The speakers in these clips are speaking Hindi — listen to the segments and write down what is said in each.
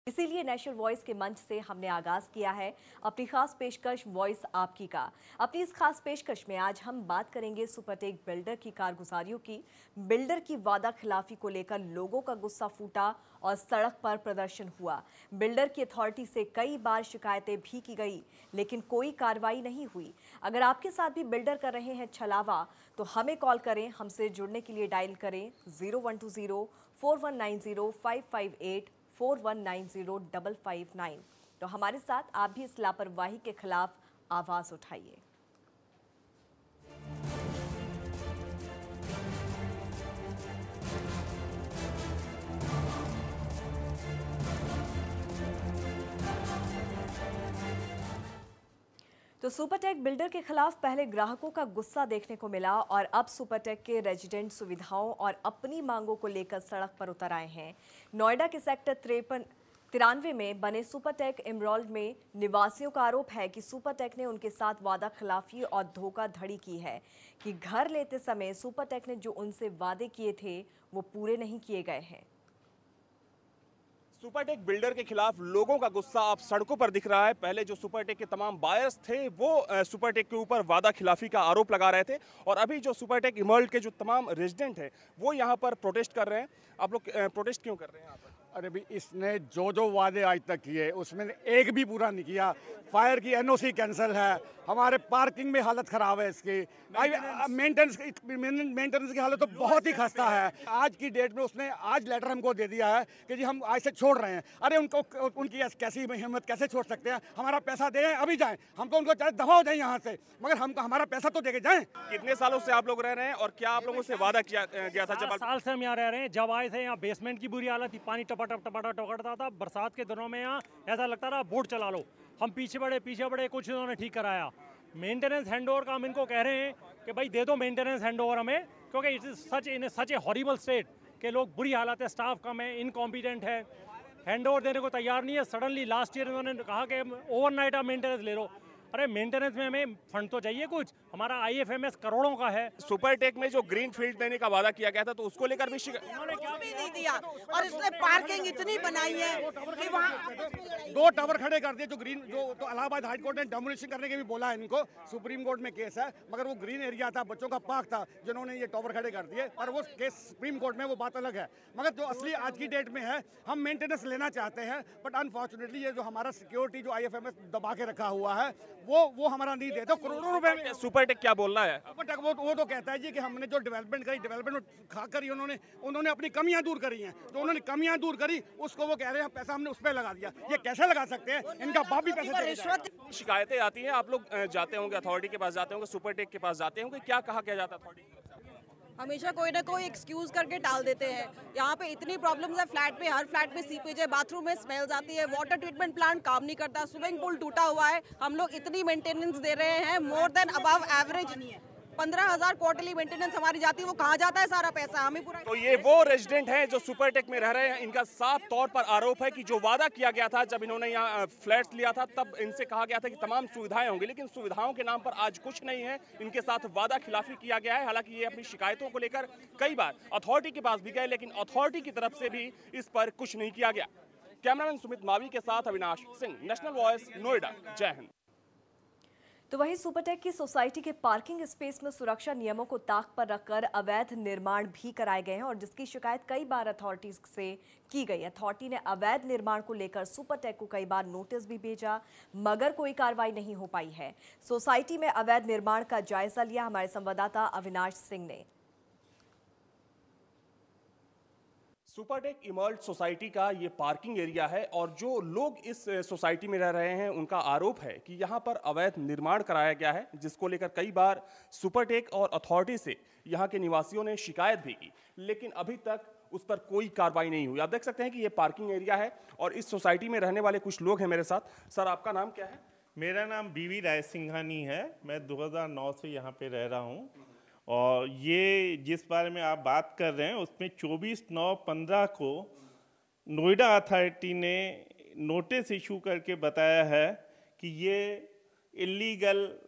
इसीलिए नेशनल वॉइस के मंच से हमने आगाज किया है अपनी खास पेशकश वॉइस आपकी का। अपनी इस खास पेशकश में आज हम बात करेंगे सुपरटेक बिल्डर की कारगुजारियों की। बिल्डर की वादा खिलाफी को लेकर लोगों का गुस्सा फूटा और सड़क पर प्रदर्शन हुआ। बिल्डर की अथॉरिटी से कई बार शिकायतें भी की गई, लेकिन कोई कार्रवाई नहीं हुई। अगर आपके साथ भी बिल्डर कर रहे हैं छलावा तो हमें कॉल करें। हमसे जुड़ने के लिए डायल करें 012041905584 41905559। तो हमारे साथ आप भी इस लापरवाही के खिलाफ आवाज उठाइए। तो सुपरटेक बिल्डर के खिलाफ पहले ग्राहकों का गुस्सा देखने को मिला और अब सुपरटेक के रेजिडेंट सुविधाओं और अपनी मांगों को लेकर सड़क पर उतर आए हैं। नोएडा के सेक्टर 93 में बने सुपरटेक इमरल्ड में निवासियों का आरोप है कि सुपरटेक ने उनके साथ वादा खिलाफी और धोखाधड़ी की है कि घर लेते समय सुपरटेक ने जो उनसे वादे किए थे वो पूरे नहीं किए गए हैं। सुपरटेक बिल्डर के खिलाफ लोगों का गुस्सा अब सड़कों पर दिख रहा है। पहले जो सुपरटेक के तमाम बायर्स थे वो सुपरटेक के ऊपर वादा खिलाफी का आरोप लगा रहे थे और अभी जो सुपरटेक इमरल्ड के जो तमाम रेजिडेंट हैं वो यहाँ पर प्रोटेस्ट कर रहे हैं। आप लोग प्रोटेस्ट क्यों कर रहे हैं यहाँ पर? अरे भी इसने जो वादे आज तक किए उसमें एक भी पूरा नहीं किया। फायर की एनओसी कैंसिल है, हमारे पार्किंग में हालत ख़राब है इसकी, मेंटेनेंस की हालत तो बहुत ही खस्ता है। आज की डेट में उसने आज लेटर हमको दे दिया है कि जी हम आज से छोड़ रहे हैं। अरे उनको उनकी कैसी हिम्मत, कैसे छोड़ सकते हैं? हमारा पैसा दे अभी जाएं, हम तो उनको चाहे दफा हो जाए यहाँ से, मगर हमको हमारा पैसा तो दे के जाएं। कितने सालों से आप लोग रह रहे हैं और क्या आप लोगों से वादा किया गया था? जब साल से हम यहाँ रह रहे हैं। जब आए थे यहाँ बेसमेंट की बुरी हालत थी, पानी टपा टपकता था। बरसात के दिनों में यहाँ ऐसा लगता था बोट चला लो। हम पीछे बढ़े, कुछ इन्होंने ठीक कराया। मेंटेनेंस हैंडओवर का हम इनको कह रहे हैं कि भाई दे दो मेंटेनेंस हैंडओवर हमें, क्योंकि it is such A horrible state के लोग बुरी हालत है, स्टाफ कम है, इनकॉम्पिटेंट है, हैंडओवर देने को तैयार नहीं है। सडनली लास्ट ईयर इन्होंने कहा कि ओवरनाइट आप मेंटेनेंस ले लो। अरे मेंटेनेंस में हमें फंड तो चाहिए कुछ, हमारा IFMS करोड़ों का है। सुपरटेक में जो ग्रीन फील्ड देने का वादा किया गया था तो उसको लेकर भी उन्होंने क्या भी नहीं दिया और इसने पार्किंग इतनी बनाई है कि वहाँ 2 टावर खड़े कर दिए। जो ग्रीन जो तो इलाहाबाद हाई कोर्ट ने डेमोलिशन करने के भी बोला है इनको, सुप्रीम कोर्ट में केस है, मगर वो ग्रीन एरिया था, बच्चों का पार्क था, जिन्होंने ये टावर खड़े कर दिए और वो केस सुप्रीम कोर्ट में, वो बात अलग है। मगर जो असली आज की डेट में है, हम मेंटेनेंस लेना चाहते हैं बट अनफॉर्चुनेटली ये जो हमारा सिक्योरिटी जो IFMS दबा के रखा हुआ है वो हमारा नहीं देते। करोड़ों रुपए में सुपरटेक क्या बोल रहा है? सुपरटेक वो तो कहता है जी कि हमने जो डेवलपमेंट करी, डेवलपमेंट खाकर ही उन्होंने अपनी कमियां दूर करी हैं। तो उन्होंने कमियां दूर करी, उसको वो कह रहे हैं पैसा हमने उस पर लगा दिया। ये कैसे लगा सकते हैं? इनका बाप भी पैसे रिश्वत। शिकायतें आती हैं, आप लोग जाते होंगे, अथॉरिटी के पास जाते होंगे, सुपरटेक के पास जाते होंगे, क्या कहा क्या जाता अथॉरिटी? हमेशा कोई ना कोई एक्सक्यूज करके टाल देते हैं। यहाँ पे इतनी प्रॉब्लम्स है फ्लैट में, हर फ्लैट में सीपेज है, बाथरूम में स्मेल्स आती है, वाटर ट्रीटमेंट प्लांट काम नहीं करता, स्विमिंग पूल टूटा हुआ है। हम लोग इतनी मेंटेनेंस दे रहे हैं, more than above average. 15,000 quarterly maintenance हमारी जाती है, वो कहाँ जाता है सारा पैसा? हमें पूरा। तो ये वो रेजिडेंट हैं जो सुपरटेक में रह रहे हैं। इनका साफ तौर पर आरोप है कि जो वादा किया गया था जब इन्होंने यहाँ फ्लैट्स लिया था, तब इनसे कहा गया था कि तमाम सुविधाएं होंगी, लेकिन सुविधाओं के नाम पर आज कुछ नहीं है। इनके साथ वादा खिलाफी किया गया है। हालांकि ये अपनी शिकायतों को लेकर कई बार अथॉरिटी के पास भी गए, लेकिन अथॉरिटी की तरफ से भी इस पर कुछ नहीं किया गया। कैमरामैन सुमित मावी के साथ अविनाश सिंह, नेशनल वॉइस, नोएडा। जय हिंद। तो वहीं सुपरटेक की सोसाइटी के पार्किंग स्पेस में सुरक्षा नियमों को ताक पर रखकर अवैध निर्माण भी कराए गए हैं और जिसकी शिकायत कई बार अथॉरिटीज से की गई। अथॉरिटी ने अवैध निर्माण को लेकर सुपरटेक को कई बार नोटिस भी भेजा, मगर कोई कार्रवाई नहीं हो पाई है। सोसाइटी में अवैध निर्माण का जायजा लिया हमारे संवाददाता अविनाश सिंह ने। सुपरटेक इमर्ल्ड सोसाइटी का ये पार्किंग एरिया है और जो लोग इस सोसाइटी में रह रहे हैं उनका आरोप है कि यहाँ पर अवैध निर्माण कराया गया है, जिसको लेकर कई बार सुपरटेक और अथॉरिटी से यहाँ के निवासियों ने शिकायत भी की, लेकिन अभी तक उस पर कोई कार्रवाई नहीं हुई। आप देख सकते हैं कि ये पार्किंग एरिया है और इस सोसाइटी में रहने वाले कुछ लोग हैं मेरे साथ। सर, आपका नाम क्या है? मेरा नाम BV राय सिंघानी है। मैं 2009 से यहाँ पे रह रहा हूँ और ये जिस बारे में आप बात कर रहे हैं उसमें 24/9/15 को नोएडा अथॉरिटी ने नोटिस इशू करके बताया है कि ये इलीगल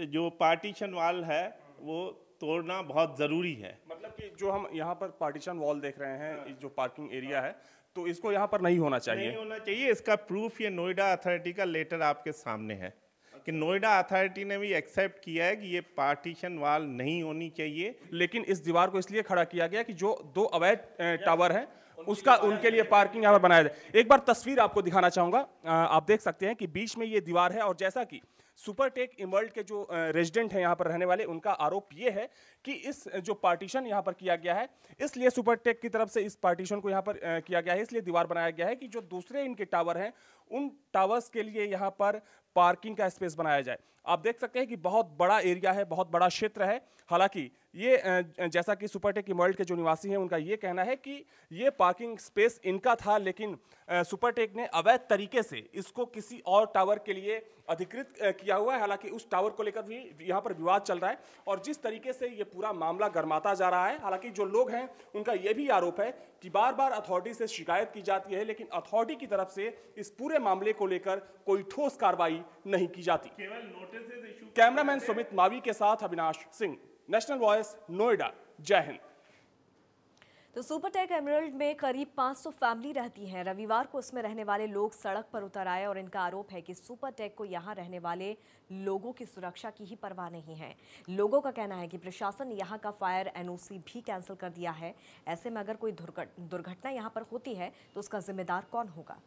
जो पार्टीशन वॉल है वो तोड़ना बहुत ज़रूरी है। मतलब कि जो हम यहाँ पर पार्टीशन वॉल देख रहे हैं, जो पार्किंग एरिया है, तो इसको यहाँ पर नहीं होना चाहिए। नहीं होना चाहिए। इसका प्रूफ ये नोएडा अथॉरिटी का लेटर आपके सामने है कि नोएडा अथॉरिटी ने भी एक्सेप्ट किया है कि ये पार्टीशन वाल नहीं होनी चाहिए। लेकिन इस दीवार को इसलिए खड़ा किया गया कि जो 2 अवैध टावर हैं उसका उनके लिए पार्किंग यहाँ पर बनाया जाए। एक बार तस्वीर आपको दिखाना चाहूंगा, आप देख सकते हैं कि बीच में ये दीवार है और जैसा कि सुपरटेक इमर्ल्ड के जो रेजिडेंट हैं यहाँ पर रहने वाले, उनका आरोप ये है कि इस जो पार्टीशन यहाँ पर किया गया है, इसलिए सुपरटेक की तरफ से इस पार्टीशन को यहाँ पर किया गया है, इसलिए दीवार बनाया गया है कि जो दूसरे इनके टावर हैं उन टावर्स के लिए यहाँ पर पार्किंग का स्पेस बनाया जाए। आप देख सकते हैं कि बहुत बड़ा एरिया है, बहुत बड़ा क्षेत्र है। हालांकि ये जैसा कि सुपरटेक इमर्ल्ड के जो निवासी हैं उनका ये कहना है कि ये पार्किंग स्पेस इनका था, लेकिन सुपरटेक ने अवैध तरीके से इसको किसी और टावर के लिए अधिकृत किया हुआ है। हालांकि उस टावर को लेकर भी यहाँ पर विवाद चल रहा है और जिस तरीके से ये पूरा मामला गर्माता जा रहा है, हालांकि जो लोग हैं उनका ये भी आरोप है कि बार बार अथॉरिटी से शिकायत की जाती है, लेकिन अथॉरिटी की तरफ से इस पूरे मामले को लेकर कोई ठोस कार्रवाई नहीं की जाती। केवल notice issue. Cameraman Sumit Mavi के साथ अविनाश सिंह, नेशनल वॉइस, नोएडा। जय हिंद। तो सुपरटेक एमरल्ड में करीब 500 फैमिली रहती हैं। रविवार को उसमें रहने वाले लोग सड़क पर उतर आए और इनका आरोप है कि सुपरटेक को यहां रहने वाले लोगों की सुरक्षा की ही परवाह नहीं है। लोगों का कहना है कि प्रशासन ने यहां का फायर एनओसी भी कैंसिल कर दिया है। ऐसे में अगर कोई दुर्घटना यहां पर होती है तो उसका जिम्मेदार कौन होगा?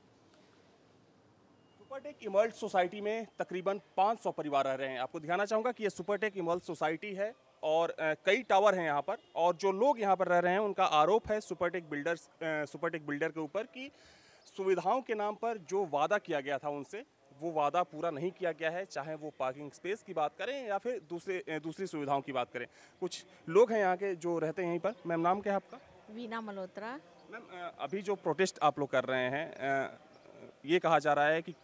सुपरटेक इमर्ल्ड सोसाइटी में तकरीबन 500 परिवार रह रहे हैं। आपको दिखाना चाहूँगा कि ये सुपरटेक इमर्ल्ड सोसाइटी है और कई टावर हैं यहाँ पर, और जो लोग यहाँ पर रह रहे हैं उनका आरोप है सुपरटेक बिल्डर के ऊपर कि सुविधाओं के नाम पर जो वादा किया गया था उनसे, वो वादा पूरा नहीं किया गया है। चाहे वो पार्किंग स्पेस की बात करें या फिर दूसरी सुविधाओं की बात करें। कुछ लोग हैं यहाँ के जो रहते हैं यहीं पर। मैम, नाम क्या है आपका? वीना मल्होत्रा। मैम, अभी जो प्रोटेस्ट आप लोग कर रहे हैं, ये कहा जा रहा है कि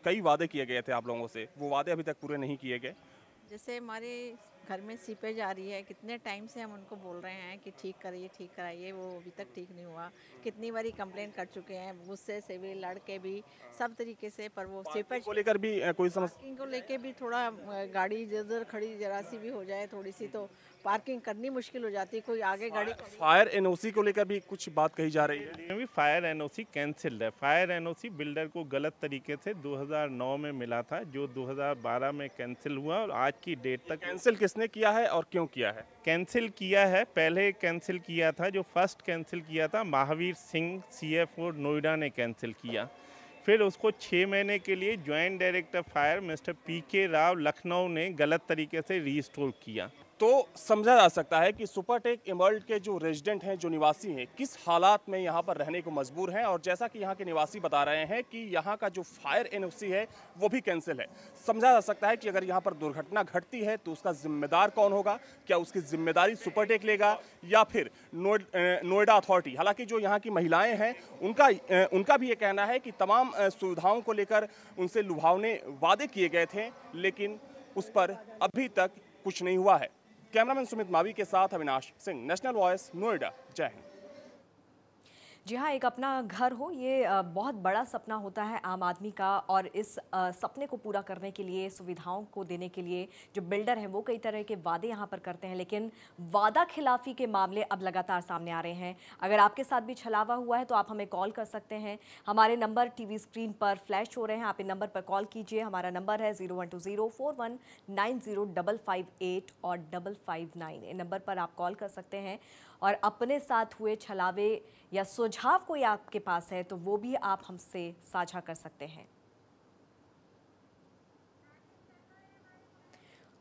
कई वादे किए गए थे आप लोगों से, वो वादे अभी तक पूरे नहीं किए गए। जैसे हमारे घर में सीपेज आ रही है, कितने टाइम से हम उनको बोल रहे हैं कि ठीक कराइए, वो अभी तक ठीक नहीं हुआ। कितनी बारी कंप्लेन कर चुके हैं, गुस्से से भी, लड़के भी, सब तरीके से, पर वो सीपेज को लेकर भी कोई समस्या को लेके भी थोड़ा गाड़ी इधर खड़ी जरा सी भी हो जाए थोड़ी सी तो पार्किंग करनी मुश्किल हो जाती है। कोई आगे गाड़ी फायर एनओसी को लेकर भी कुछ बात कही जा रही है। भी फायर एनओसी कैंसिल है। फायर एनओसी बिल्डर को गलत तरीके से 2009 में मिला था, जो 2012 में कैंसिल हुआ और आज की डेट तक। कैंसिल किसने किया है और क्यों किया है? कैंसिल किया है, पहले कैंसिल किया था, जो फर्स्ट कैंसिल किया था महावीर सिंह CFO नोएडा ने कैंसिल किया। फिर उसको 6 महीने के लिए joint director fire mister PK Rao Lucknow ने गलत तरीके से रीस्टोर किया। तो समझा जा सकता है कि सुपरटेक इमर्ल्ड के जो रेजिडेंट हैं, जो निवासी हैं, किस हालात में यहाँ पर रहने को मजबूर हैं। और जैसा कि यहाँ के निवासी बता रहे हैं कि यहाँ का जो फायर एनओसी है वो भी कैंसिल है। समझा जा सकता है कि अगर यहाँ पर दुर्घटना घटती है तो उसका जिम्मेदार कौन होगा? क्या उसकी जिम्मेदारी सुपरटेक लेगा या फिर नोएडा अथॉरिटी? हालांकि जो यहाँ की महिलाएं हैं उनका भी ये कहना है कि तमाम सुविधाओं को लेकर उनसे लुभावने वादे किए गए थे, लेकिन उस पर अभी तक कुछ नहीं हुआ है। कैमरामैन सुमित मावी के साथ अविनाश सिंह, नेशनल वॉइस, नोएडा। जय हिंद। जी हाँ, एक अपना घर हो, ये बहुत बड़ा सपना होता है आम आदमी का, और इस सपने को पूरा करने के लिए, सुविधाओं को देने के लिए जो बिल्डर हैं वो कई तरह के वादे यहाँ पर करते हैं, लेकिन वादा खिलाफी के मामले अब लगातार सामने आ रहे हैं। अगर आपके साथ भी छलावा हुआ है तो आप हमें कॉल कर सकते हैं। हमारे नंबर टीवी स्क्रीन पर फ्लैश हो रहे हैं, आप इन नंबर पर कॉल कीजिए। हमारा नंबर है 012041905558 और 559। इन नंबर पर आप कॉल कर सकते हैं और अपने साथ हुए छलावे या सुझाव कोई आपके पास है तो वो भी आप हमसे साझा कर सकते हैं।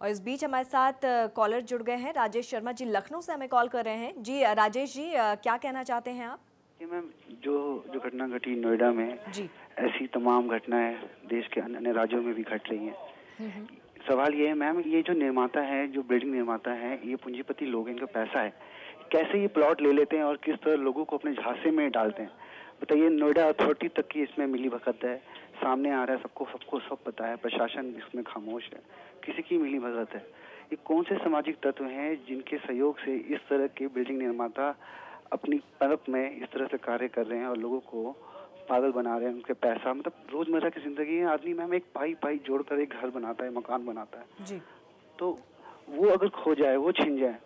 और इस बीच हमारे साथ कॉलर जुड़ गए हैं। राजेश शर्मा जी लखनऊ से हमें कॉल कर रहे हैं। जी राजेश जी, क्या कहना चाहते हैं आप? जी मैम, जो घटना घटी नोएडा में जी, ऐसी तमाम घटनाएं देश के अन्य राज्यों में भी घट रही हैं। सवाल ये है मैम, ये जो निर्माता है, जो बिल्डिंग निर्माता है, ये पूंजीपति लोग, इनका पैसा है, कैसे ये प्लॉट ले लेते हैं और किस तरह लोगों को अपने झांसे में डालते हैं? बताइए। नोएडा अथॉरिटी तक की इसमें मिली भगत है, सामने आ रहा है, सबको सब पता है, प्रशासन इसमें खामोश है, किसी की मिली भगत है। ये कौन से सामाजिक तत्व हैं जिनके सहयोग से इस तरह के बिल्डिंग निर्माता अपनी परत में इस तरह से कार्य कर रहे हैं और लोगों को पागल बना रहे हैं? उनके पैसा, मतलब रोजमर्रा की जिंदगी में आदमी मैम एक पाई जोड़कर एक घर बनाता है, मकान बनाता है जी। तो वो अगर खो जाए, वो छिन जाए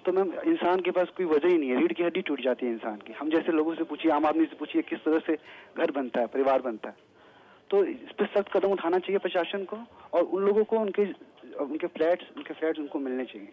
तो मैम इंसान के पास कोई वजह ही नहीं है, रीढ़ की हड्डी टूट जाती है इंसान की। हम जैसे लोगों से पूछिए, आम आदमी से पूछिए किस तरह से घर बनता है, परिवार बनता है। तो इस पर सख्त कदम उठाना चाहिए प्रशासन को, और उन लोगों को उनके फ्लैट्स उनको मिलने चाहिए।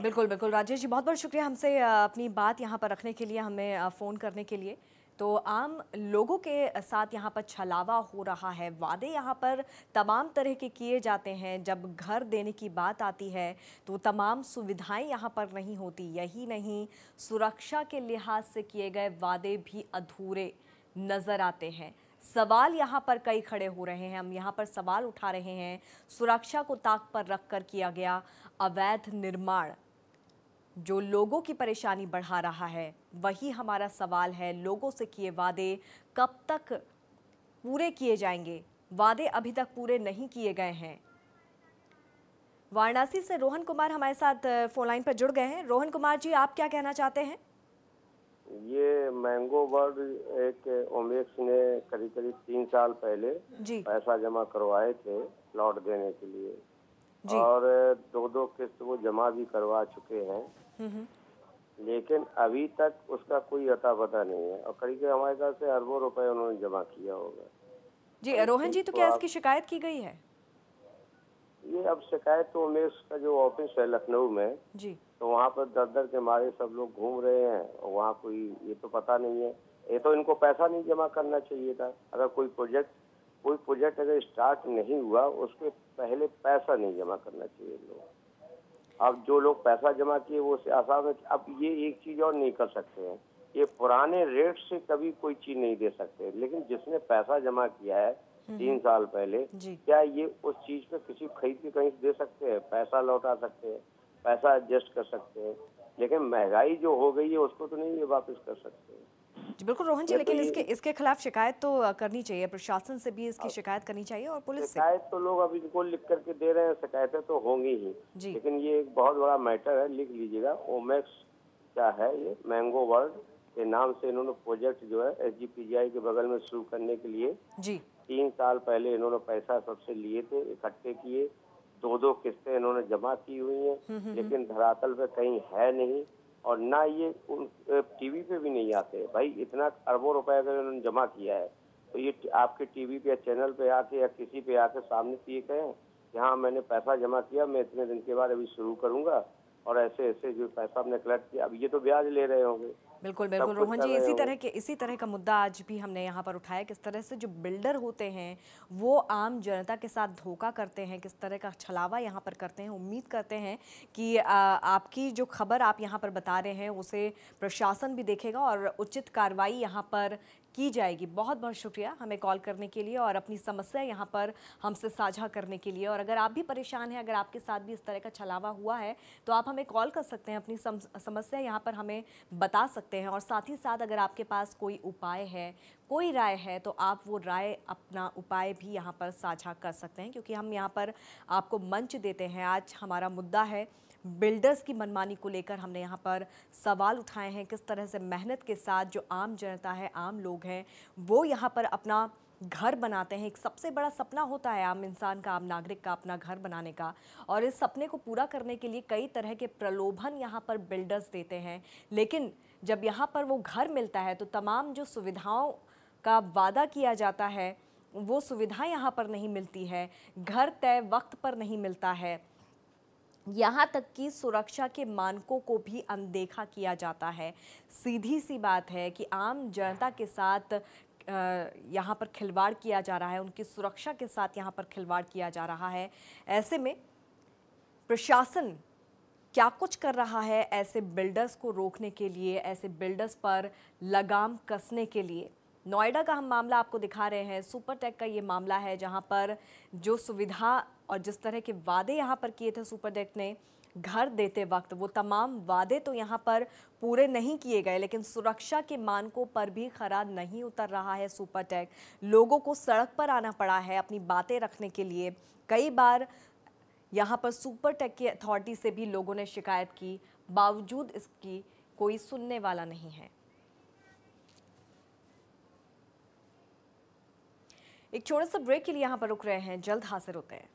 बिल्कुल बिल्कुल राजेश जी, बहुत बहुत शुक्रिया हमसे अपनी बात यहाँ पर रखने के लिए, हमें फ़ोन करने के लिए। तो आम लोगों के साथ यहाँ पर छलावा हो रहा है, वादे यहाँ पर तमाम तरह के किए जाते हैं। जब घर देने की बात आती है तो तमाम सुविधाएं यहाँ पर नहीं होती। यही नहीं, सुरक्षा के लिहाज से किए गए वादे भी अधूरे नज़र आते हैं। सवाल यहाँ पर कई खड़े हो रहे हैं, हम यहाँ पर सवाल उठा रहे हैं। सुरक्षा को ताक पर रखकर किया गया अवैध निर्माण जो लोगों की परेशानी बढ़ा रहा है, वही हमारा सवाल है। लोगों से किए वादे कब तक पूरे किए जाएंगे? वादे अभी तक पूरे नहीं किए गए हैं। वाराणसी से रोहन कुमार हमारे साथ फोन लाइन पर जुड़ गए हैं। रोहन कुमार जी, आप क्या कहना चाहते हैं? ये मैंगो बर्ड एक ओमेक्स ने करीब 3 साल पहले पैसा जमा करवाए थे प्लॉट देने के लिए, और 2 किस्त वो जमा भी करवा चुके हैं, लेकिन अभी तक उसका कोई अता पता नहीं है। और करीब हमारे ख्याल से अरबों रुपए उन्होंने जमा किया होगा। जी रोहन जी, तो क्या इसकी शिकायत की गई है? ये अब शिकायत तो ओमेक्स का जो ऑफिस है लखनऊ में जी, तो वहाँ पर दर के मारे सब लोग घूम रहे हैं, और वहाँ कोई ये तो पता नहीं है। ये तो इनको पैसा नहीं जमा करना चाहिए था। अगर कोई प्रोजेक्ट अगर स्टार्ट नहीं हुआ उसके पहले पैसा नहीं जमा करना चाहिए लोग। अब जो लोग पैसा जमा किए वो आसाम में, अब ये एक चीज और नहीं कर सकते हैं, ये पुराने रेट से कभी कोई चीज नहीं दे सकते, लेकिन जिसने पैसा जमा किया है 3 साल पहले, क्या ये उस चीज पे किसी खरीद के कहीं दे सकते हैं? पैसा लौटा सकते हैं, पैसा एडजस्ट कर सकते हैं, लेकिन महंगाई जो हो गई है उसको तो नहीं ये वापस कर सकते हैं। जी बिल्कुल रोहन जी, लेकिन इसके खिलाफ शिकायत तो करनी चाहिए, प्रशासन से भी इसकी शिकायत करनी चाहिए और पुलिस से। शिकायत तो लोग अब इनको लिख करके दे रहे हैं, शिकायतें तो होंगी ही, लेकिन ये एक बहुत बड़ा मैटर है, लिख लीजिएगा। ओमेक्स क्या है, ये मैंगो वर्ल्ड के नाम से इन्होंने प्रोजेक्ट जो है SGPGI के बगल में शुरू करने के लिए 3 साल पहले इन्होंने पैसा सबसे लिए थे, इकट्ठे किए, 2 किस्तें इन्होंने जमा की हुई हैं, लेकिन धरातल पे कहीं है नहीं, और ना ये टीवी पे भी नहीं आते। भाई इतना अरबों रुपए अगर इन्होंने जमा किया है तो ये आपके टीवी पे या चैनल पे आके या किसी पे आके सामने से ये कहें कि हाँ मैंने पैसा जमा किया, मैं इतने दिन के बाद अभी शुरू करूंगा, और ऐसे ऐसे जो पैसा हमने कलेक्ट किया, अब ये तो ब्याज ले रहे होंगे। बिल्कुल बिल्कुल रोहन जी, इसी तरह का मुद्दा आज भी हमने यहाँ पर उठाया। किस तरह से जो बिल्डर होते हैं वो आम जनता के साथ धोखा करते हैं, किस तरह का छलावा यहाँ पर करते हैं। उम्मीद करते हैं कि आपकी जो खबर आप यहाँ पर बता रहे हैं उसे प्रशासन भी देखेगा और उचित कार्रवाई यहाँ पर की जाएगी। बहुत बहुत शुक्रिया हमें कॉल करने के लिए और अपनी समस्या यहाँ पर हमसे साझा करने के लिए। और अगर आप भी परेशान हैं, अगर आपके साथ भी इस तरह का छलावा हुआ है तो आप हमें कॉल कर सकते हैं, अपनी समस्या यहाँ पर हमें बता सकते हैं। और साथ ही साथ अगर आपके पास कोई उपाय है, कोई राय है, तो आप वो राय, अपना उपाय भी यहाँ पर साझा कर सकते हैं, क्योंकि हम यहाँ पर आपको मंच देते हैं। आज हमारा मुद्दा है बिल्डर्स की मनमानी को लेकर। हमने यहाँ पर सवाल उठाए हैं, किस तरह से मेहनत के साथ जो आम जनता है, आम लोग हैं, वो यहाँ पर अपना घर बनाते हैं। एक सबसे बड़ा सपना होता है आम इंसान का, आम नागरिक का, अपना घर बनाने का, और इस सपने को पूरा करने के लिए कई तरह के प्रलोभन यहाँ पर बिल्डर्स देते हैं। लेकिन जब यहाँ पर वो घर मिलता है तो तमाम जो सुविधाओं का वादा किया जाता है वो सुविधाएं यहाँ पर नहीं मिलती है, घर तय वक्त पर नहीं मिलता है, यहाँ तक कि सुरक्षा के मानकों को भी अनदेखा किया जाता है। सीधी सी बात है कि आम जनता के साथ यहाँ पर खिलवाड़ किया जा रहा है, उनकी सुरक्षा के साथ यहाँ पर खिलवाड़ किया जा रहा है। ऐसे में प्रशासन क्या कुछ कर रहा है ऐसे बिल्डर्स को रोकने के लिए, ऐसे बिल्डर्स पर लगाम कसने के लिए? नोएडा का हम मामला आपको दिखा रहे हैं, सुपरटेक का ये मामला है, जहाँ पर जो सुविधा और जिस तरह के वादे यहाँ पर किए थे सुपरटेक ने घर देते वक्त, वो तमाम वादे तो यहाँ पर पूरे नहीं किए गए, लेकिन सुरक्षा के मानकों पर भी खरा नहीं उतर रहा है सुपरटेक। लोगों को सड़क पर आना पड़ा है अपनी बातें रखने के लिए। कई बार यहाँ पर सुपरटेक की अथॉरिटी से भी लोगों ने शिकायत की, बावजूद इसकी कोई सुनने वाला नहीं है। एक छोटे से ब्रेक के लिए यहाँ पर रुक रहे हैं, जल्द हाजिर होते हैं।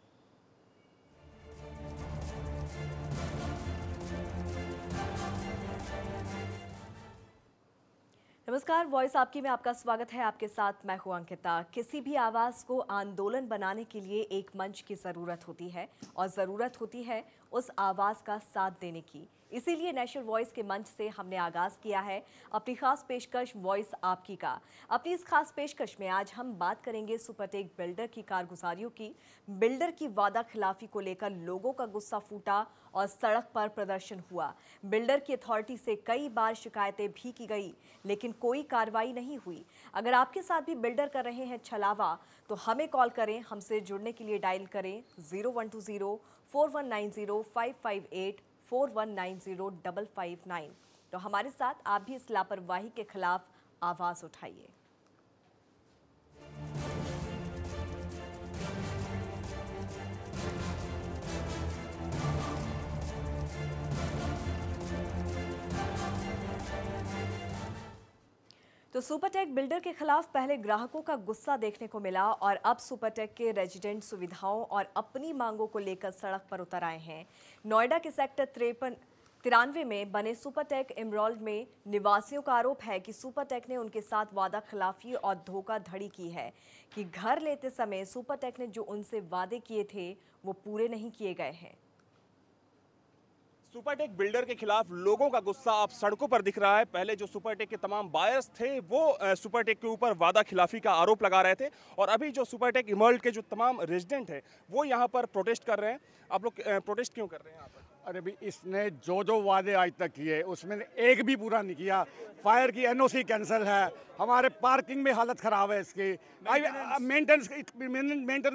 नमस्कार, वॉइस आपकी में आपका स्वागत है। आपके साथ मैं हूं अंकिता। किसी भी आवाज़ को आंदोलन बनाने के लिए एक मंच की ज़रूरत होती है और ज़रूरत होती है उस आवाज़ का साथ देने की। इसीलिए नेशनल वॉइस के मंच से हमने आगाज़ किया है अपनी खास पेशकश वॉइस आपकी का। अपनी इस खास पेशकश में आज हम बात करेंगे सुपरटेक बिल्डर की कारगुजारियों की। बिल्डर की वादा खिलाफी को लेकर लोगों का गुस्सा फूटा और सड़क पर प्रदर्शन हुआ। बिल्डर की अथॉरिटी से कई बार शिकायतें भी की गई, लेकिन कोई कार्रवाई नहीं हुई। अगर आपके साथ भी बिल्डर कर रहे हैं छलावा तो हमें कॉल करें। हमसे जुड़ने के लिए डायल करें 0120 4190 558 4190 559। तो हमारे साथ आप भी इस लापरवाही के खिलाफ आवाज उठाइए। तो सुपरटेक बिल्डर के खिलाफ पहले ग्राहकों का गुस्सा देखने को मिला और अब सुपरटेक के रेजिडेंट सुविधाओं और अपनी मांगों को लेकर सड़क पर उतर आए हैं। नोएडा के सेक्टर 93 में बने सुपरटेक एमराल्ड में निवासियों का आरोप है कि सुपरटेक ने उनके साथ वादा खिलाफी और धोखाधड़ी की है कि घर लेते समय सुपरटेक ने जो उनसे वादे किए थे वो पूरे नहीं किए गए हैं। सुपरटेक बिल्डर के खिलाफ लोगों का गुस्सा अब सड़कों पर दिख रहा है। पहले जो सुपरटेक के तमाम बायर्स थे वो सुपरटेक के ऊपर वादा खिलाफी का आरोप लगा रहे थे और अभी जो सुपरटेक इमर्ल्ड के जो तमाम रेजिडेंट हैं वो यहाँ पर प्रोटेस्ट कर रहे हैं। आप लोग प्रोटेस्ट क्यों कर रहे हैं यहाँ पर? अरे भी इसने जो वादे आज तक किए उसमें एक भी पूरा नहीं किया। फायर की एनओसी कैंसिल है, हमारे पार्किंग में हालत ख़राब है इसकी, मेंटेनेंस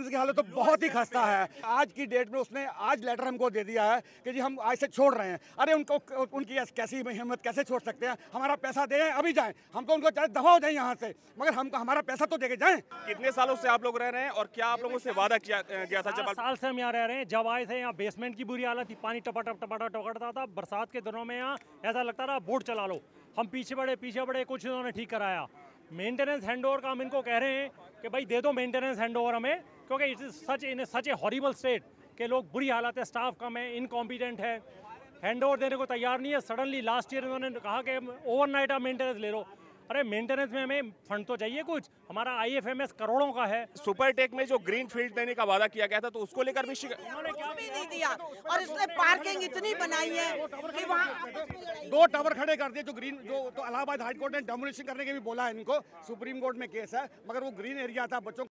की हालत तो बहुत ही खस्ता है। आज की डेट में उसने आज लेटर हमको दे दिया है कि जी हम आज से छोड़ रहे हैं। अरे उनको उनकी कैसी हिम्मत, कैसे छोड़ सकते हैं? हमारा पैसा दें अभी जाएं, हम तो उनको चाहे दफा हो जाए यहाँ से, मगर हमको हमारा पैसा तो दे के जाएं। कितने सालों से आप लोग रह रहे हैं और क्या आप लोगों से वादा किया गया था? 7 साल से हम यहाँ रह रहे हैं। जब आए थे यहाँ बेसमेंट की बुरी हालत थी, पानी टपा टपकता था। बरसात के दिनों में यहाँ ऐसा लगता था बोट चला लो। हम पीछे बढ़े, कुछ इन्होंने ठीक कराया। मेंटेनेंस हैंडओवर का हम इनको कह रहे हैं कि भाई दे दो मेंटेनेंस हैंडओवर हमें, क्योंकि it is such A horrible state के लोग बुरी हालत है, स्टाफ कम है, इनकॉम्पिटेंट है, हैंडओवर देने को तैयार नहीं है। सडनली लास्ट ईयर इन्होंने कहा कि ओवरनाइट आप मेंटेनेंस ले लो। अरे मेंटेनेंस में हमें फंड तो चाहिए कुछ, हमारा IFMS करोड़ों का है। सुपरटेक में जो ग्रीन फील्ड देने का वादा किया गया था तो उसको लेकर भी उन्होंने क्या भी नहीं दिया और इसने पार्किंग इतनी बनाई है कि वहाँ 2 टावर खड़े कर दिए। जो तो इलाहाबाद हाई कोर्ट ने डेमोलिशन करने के भी बोला है इनको, सुप्रीम कोर्ट में केस है, मगर वो ग्रीन एरिया था, बच्चों